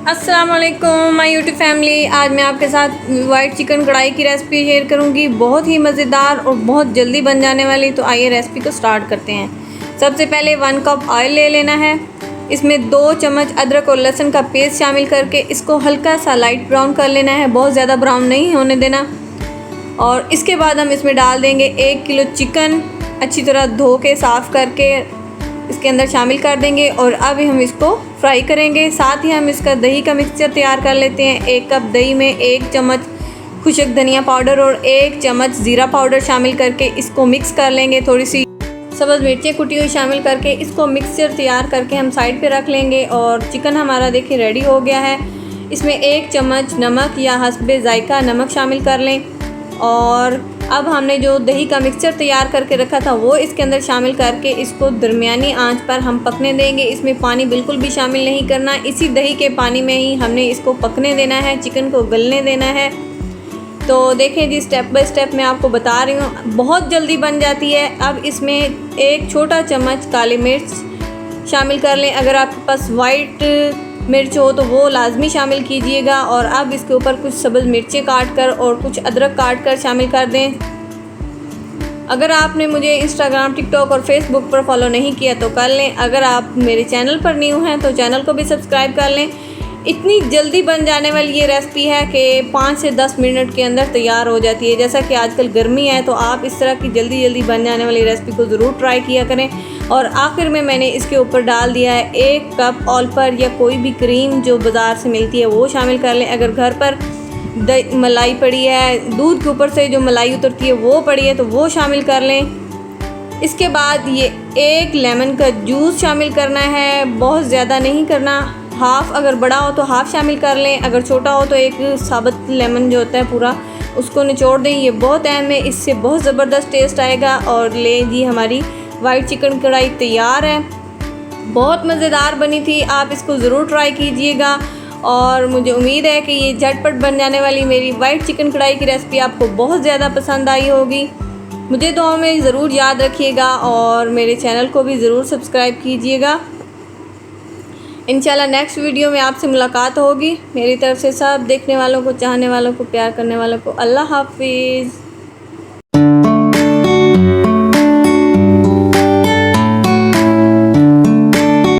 अस्सलाम वालेकुम my YouTube family. आज मैं आपके साथ वाइट चिकन कढ़ाई की रेसिपी शेयर करूंगी। बहुत ही मज़ेदार और बहुत जल्दी बन जाने वाली। तो आइए रेसिपी को स्टार्ट करते हैं। सबसे पहले 1 कप ऑयल ले लेना है। इसमें 2 चम्मच अदरक और लहसुन का पेस्ट शामिल करके इसको हल्का सा लाइट ब्राउन कर लेना है, बहुत ज़्यादा ब्राउन नहीं होने देना। और इसके बाद हम इसमें डाल देंगे 1 किलो चिकन, अच्छी तरह धो के साफ़ करके इसके अंदर शामिल कर देंगे। और अब हम इसको फ्राई करेंगे। साथ ही हम इसका दही का मिक्सचर तैयार कर लेते हैं। 1 कप दही में 1 चम्मच खुशक धनिया पाउडर और 1 चम्मच ज़ीरा पाउडर शामिल करके इसको मिक्स कर लेंगे। थोड़ी सी सब्ज़ मिर्चें कुटी हुई शामिल करके इसको मिक्सचर तैयार करके हम साइड पे रख लेंगे। और चिकन हमारा देखिए रेडी हो गया है। इसमें 1 चम्मच नमक या हस्बे ज़ायका नमक शामिल कर लें। और अब हमने जो दही का मिक्सचर तैयार करके रखा था वो इसके अंदर शामिल करके इसको दरमियानी आंच पर हम पकने देंगे। इसमें पानी बिल्कुल भी शामिल नहीं करना, इसी दही के पानी में ही हमने इसको पकने देना है, चिकन को गलने देना है। तो देखें जी, स्टेप बाय स्टेप मैं आपको बता रही हूँ, बहुत जल्दी बन जाती है। अब इसमें 1 छोटा चम्मच काली मिर्च शामिल कर लें। अगर आपके पास वाइट मिर्च हो तो वो लाजमी शामिल कीजिएगा। और अब इसके ऊपर कुछ सब्ज़ मिर्चें काट कर और कुछ अदरक काट कर शामिल कर दें। अगर आपने मुझे इंस्टाग्राम, टिकटॉक और फेसबुक पर फॉलो नहीं किया तो कर लें। अगर आप मेरे चैनल पर न्यू हैं तो चैनल को भी सब्सक्राइब कर लें। इतनी जल्दी बन जाने वाली ये रेसिपी है कि 5 से 10 मिनट के अंदर तैयार हो जाती है। जैसा कि आजकल गर्मी है तो आप इस तरह की जल्दी जल्दी बन जाने वाली रेसिपी को ज़रूर ट्राई किया करें। और आखिर में मैंने इसके ऊपर डाल दिया है 1 कप ऑलपर या कोई भी क्रीम जो बाज़ार से मिलती है वो शामिल कर लें। अगर घर पर मलाई पड़ी है, दूध के ऊपर से जो मलाई उतरती है वो पड़ी है तो वो शामिल कर लें। इसके बाद ये 1 लेमन का जूस शामिल करना है, बहुत ज़्यादा नहीं करना। हाफ़, अगर बड़ा हो तो हाफ़ शामिल कर लें, अगर छोटा हो तो 1 साबुत लेमन जो होता है पूरा उसको निचोड़ दें। ये बहुत अहम है, इससे बहुत ज़बरदस्त टेस्ट आएगा। और ले जी, हमारी वाइट चिकन कढ़ाई तैयार है। बहुत मज़ेदार बनी थी, आप इसको ज़रूर ट्राई कीजिएगा। और मुझे उम्मीद है कि ये झटपट बन जाने वाली मेरी वाइट चिकन कढ़ाई की रेसिपी आपको बहुत ज़्यादा पसंद आई होगी। मुझे दुआ में ज़रूर याद रखिएगा और मेरे चैनल को भी ज़रूर सब्सक्राइब कीजिएगा। इंशाल्लाह नेक्स्ट वीडियो में आपसे मुलाकात होगी। मेरी तरफ से सब देखने वालों को, चाहने वालों को, प्यार करने वालों को अल्लाह हाफिज़।